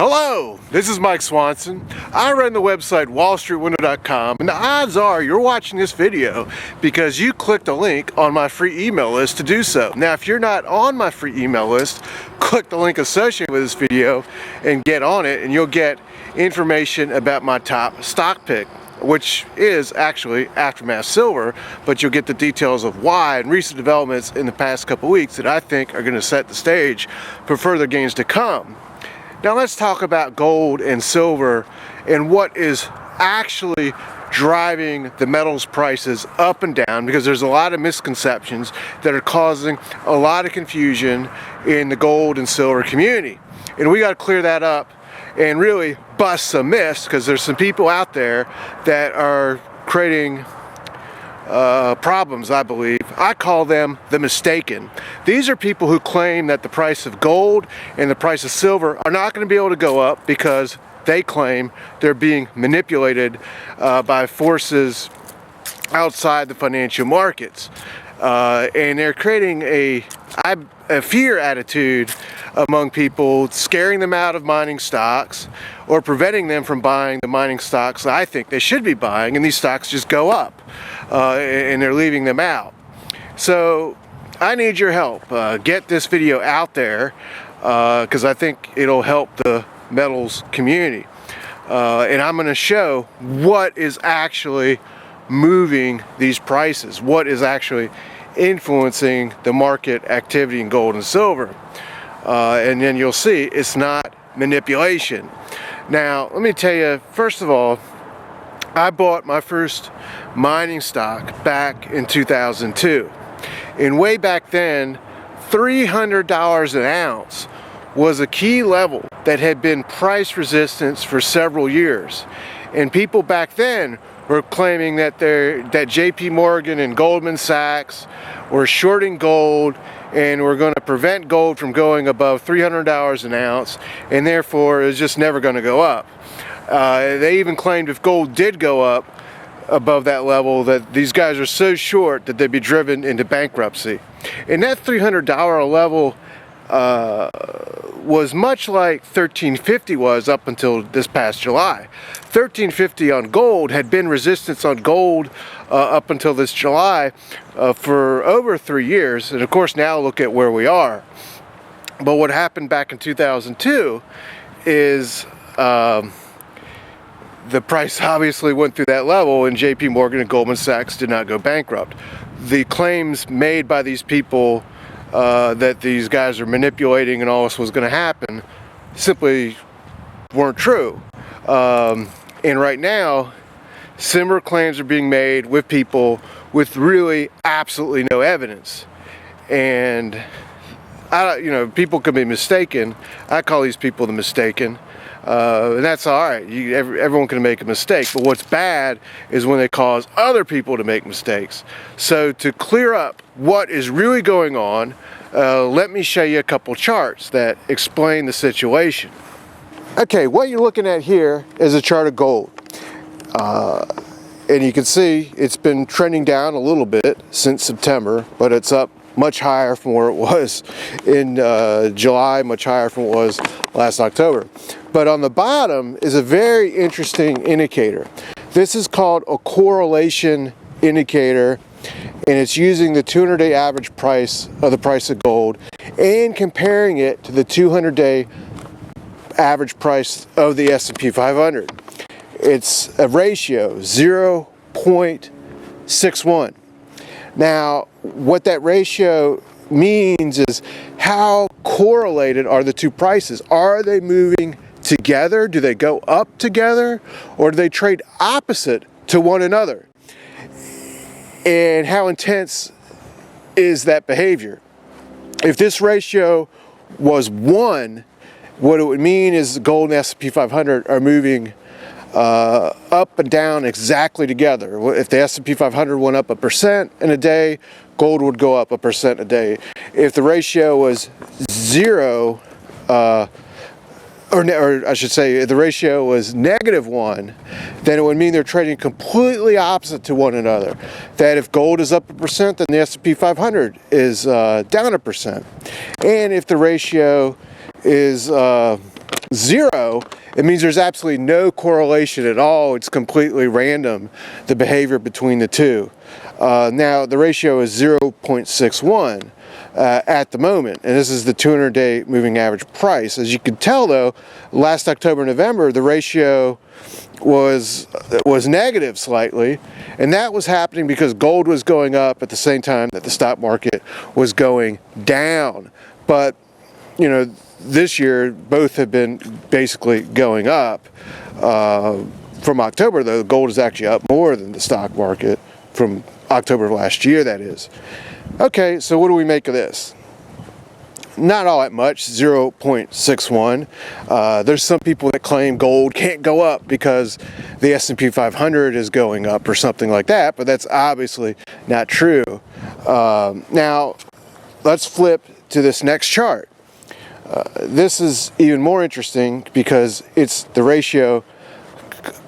Hello, this is Mike Swanson. I run the website wallstreetwindow.com, and the odds are you're watching this video because you clicked a link on my free email list to do so. Now, if you're not on my free email list, click the link associated with this video and get on it, and you'll get information about my top stock pick, which is actually Aftermath Silver, but you'll get the details of why and recent developments in the past couple weeks that I think are going to set the stage for further gains to come. Now let's talk about gold and silver and what is actually driving the metals prices up and down, because there's a lot of misconceptions that are causing a lot of confusion in the gold and silver community. And we got to clear that up and really bust some myths, because there's some people out there that are creating problems, I believe. I call them the mistaken. These are people who claim that the price of gold and the price of silver are not going to be able to go up because they claim they're being manipulated by forces outside the financial markets. And they're creating a fear attitude among people, scaring them out of mining stocks or preventing them from buying the mining stocks I think they should be buying, and these stocks just go up and they're leaving them out. So I need your help. Get this video out there because I think it'll help the metals community. And I'm going to show what is actually moving these prices, what is actually influencing the market activity in gold and silver. And then you'll see it's not manipulation. Now, let me tell you, first of all, I bought my first mining stock back in 2002. And way back then, $300 an ounce was a key level that had been price resistance for several years. And people back then were claiming that JP Morgan and Goldman Sachs were shorting gold and were going to prevent gold from going above $300 an ounce, and therefore it was just never going to go up. They even claimed if gold did go up above that level, that these guys are so short that they'd be driven into bankruptcy. And that $300 level was much like $13.50 was up until this past July. $13.50 on gold had been resistance on gold up until this July for over 3 years, and of course now look at where we are. But what happened back in 2002 is the price obviously went through that level, and JP Morgan and Goldman Sachs did not go bankrupt. The claims made by these people that these guys are manipulating and all this was going to happen simply weren't true. And right now, similar claims are being made with people with really absolutely no evidence. And people can be mistaken. I call these people the mistaken. And that's all right. Everyone can make a mistake. But what's bad is when they cause other people to make mistakes. So to clear up what is really going on, let me show you a couple charts that explain the situation. Okay, what you're looking at here is a chart of gold. And you can see it's been trending down a little bit since September, but it's up much higher from where it was in July, much higher from what it was last October. But on the bottom is a very interesting indicator. This is called a correlation indicator, and it's using the 200-day average price of the price of gold and comparing it to the 200-day average price of the S&P 500. It's a ratio, 0.61. Now, what that ratio means is how correlated are the two prices? Are they moving together? Do they go up together? Or do they trade opposite to one another? And how intense is that behavior? If this ratio was 1, what it would mean is the gold and S&P 500 are moving up and down exactly together. If the S&P 500 went up 1% in a day, gold would go up 1% a day. If the ratio was 0, or I should say, if the ratio was -1, then it would mean they're trading completely opposite to one another. That if gold is up 1%, then the S&P 500 is down 1%. And if the ratio is 0, it means there's absolutely no correlation at all. It's completely random, the behavior between the two. Now, the ratio is 0.61 at the moment, and this is the 200-day moving average price. As you can tell, though, last October, November, the ratio was negative slightly, and that was happening because gold was going up at the same time that the stock market was going down. But, you know, this year, both have been basically going up. From October, though, gold is actually up more than the stock market from October of last year, that is. Okay, so what do we make of this? Not all that much, 0.61. There's some people that claim gold can't go up because the S&P 500 is going up or something like that, but that's obviously not true. Now, let's flip to this next chart. This is even more interesting because it's the ratio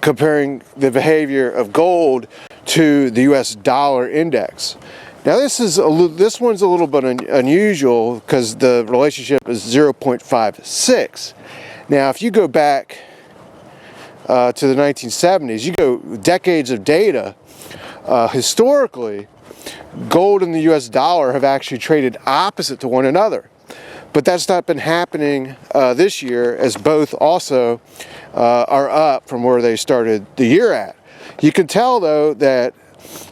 comparing the behavior of gold to the US dollar index. Now this one's a little bit unusual because the relationship is 0.56. Now if you go back to the 1970s, you go decades of data, historically gold and the US dollar have actually traded opposite to one another. But that's not been happening this year, as both also are up from where they started the year at. You can tell, though, that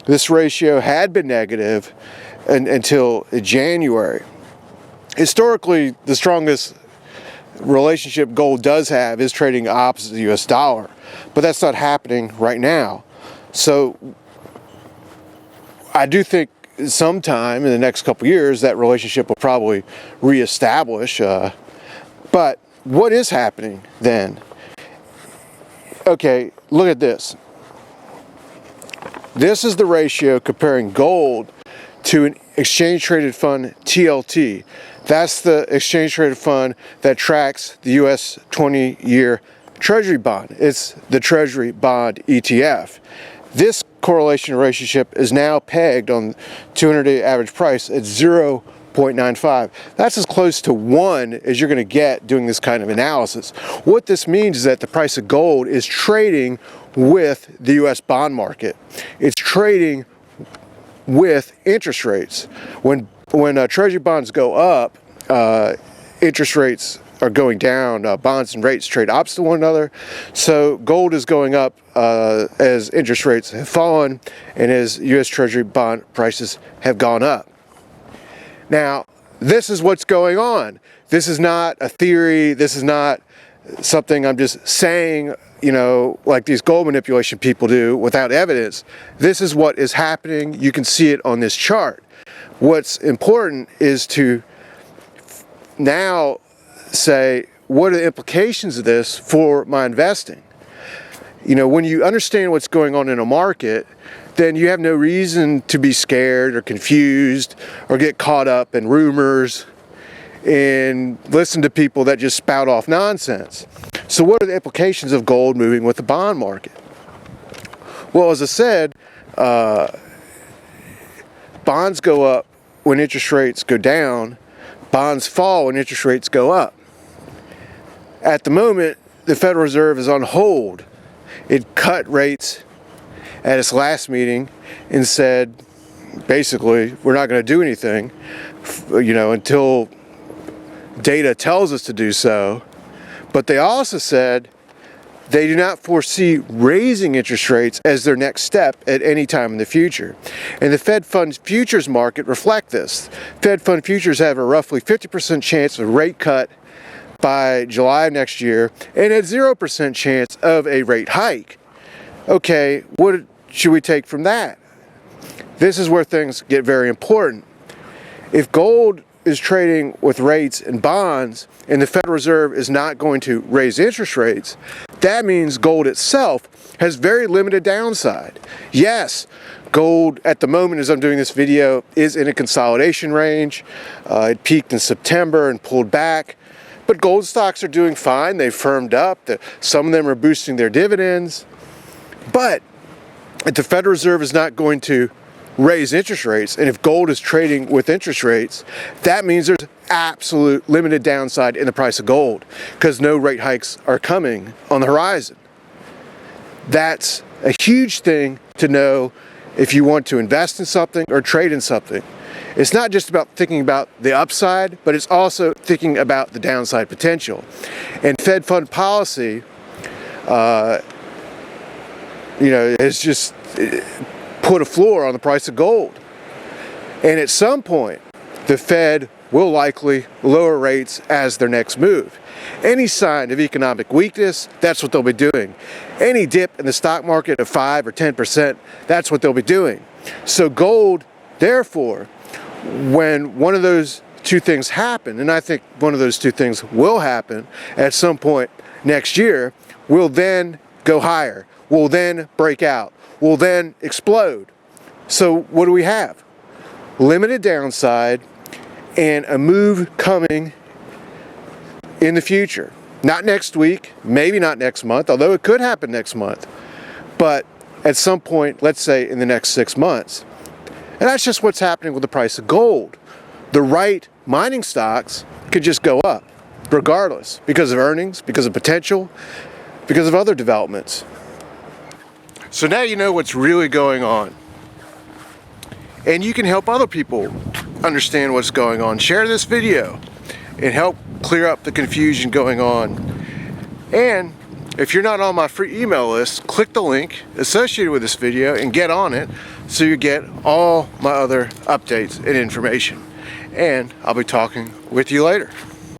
this ratio had been negative until January. Historically, the strongest relationship gold does have is trading opposite the US dollar, but that's not happening right now. So I do think sometime in the next couple years that relationship will probably reestablish. But what is happening then? Okay, look at this. This is the ratio comparing gold to an exchange traded fund, TLT. That's the exchange traded fund that tracks the US 20-year Treasury bond. It's the Treasury bond ETF. This correlation relationship is now pegged on 200-day average price at 0.95. That's as close to 1 as you're going to get doing this kind of analysis. What this means is that the price of gold is trading with the US bond market. It's trading with interest rates. When Treasury bonds go up, interest rates are going down. Bonds and rates trade opposite to one another. So gold is going up as interest rates have fallen and as US Treasury bond prices have gone up. Now, this is what's going on. This is not a theory. This is not something I'm just saying, you know, like these gold manipulation people do without evidence. This is what is happening. You can see it on this chart. What's important is to now say, what are the implications of this for my investing? You know, when you understand what's going on in a market, then you have no reason to be scared or confused or get caught up in rumors and listen to people that just spout off nonsense. So what are the implications of gold moving with the bond market? Well, as I said, bonds go up when interest rates go down. Bonds fall when interest rates go up. At the moment, the Federal Reserve is on hold. It cut rates at its last meeting and said, basically, we're not going to do anything, you know, until data tells us to do so. But they also said they do not foresee raising interest rates as their next step at any time in the future. And the Fed Funds futures market reflect this. Fed Fund futures have a roughly 50% chance of a rate cut by July of next year and a 0% chance of a rate hike. Okay, what should we take from that? This is where things get very important. If gold is trading with rates and bonds and the Federal Reserve is not going to raise interest rates, that means gold itself has very limited downside. Yes, gold at the moment as I'm doing this video is in a consolidation range. It peaked in September and pulled back. But gold stocks are doing fine. They've firmed up. Some of them are boosting their dividends. But if the Federal Reserve is not going to raise interest rates, and if gold is trading with interest rates, that means there's absolute limited downside in the price of gold because no rate hikes are coming on the horizon. That's a huge thing to know if you want to invest in something or trade in something. It's not just about thinking about the upside, but it's also thinking about the downside potential. And Fed fund policy, has just put a floor on the price of gold. And at some point, the Fed will likely lower rates as their next move. Any sign of economic weakness, that's what they'll be doing. Any dip in the stock market of 5 or 10%, that's what they'll be doing. So gold, therefore, when one of those two things happen, and I think one of those two things will happen at some point next year, will then go higher, will then break out, will then explode. So what do we have? Limited downside and a move coming in the future. Not next week, maybe not next month, although it could happen next month, but at some point, let's say in the next 6 months. And that's just what's happening with the price of gold. The right mining stocks could just go up regardless, because of earnings, because of potential, because of other developments. So now you know what's really going on. And you can help other people understand what's going on. Share this video and help clear up the confusion going on. And if you're not on my free email list, click the link associated with this video and get on it so you get all my other updates and information. And I'll be talking with you later.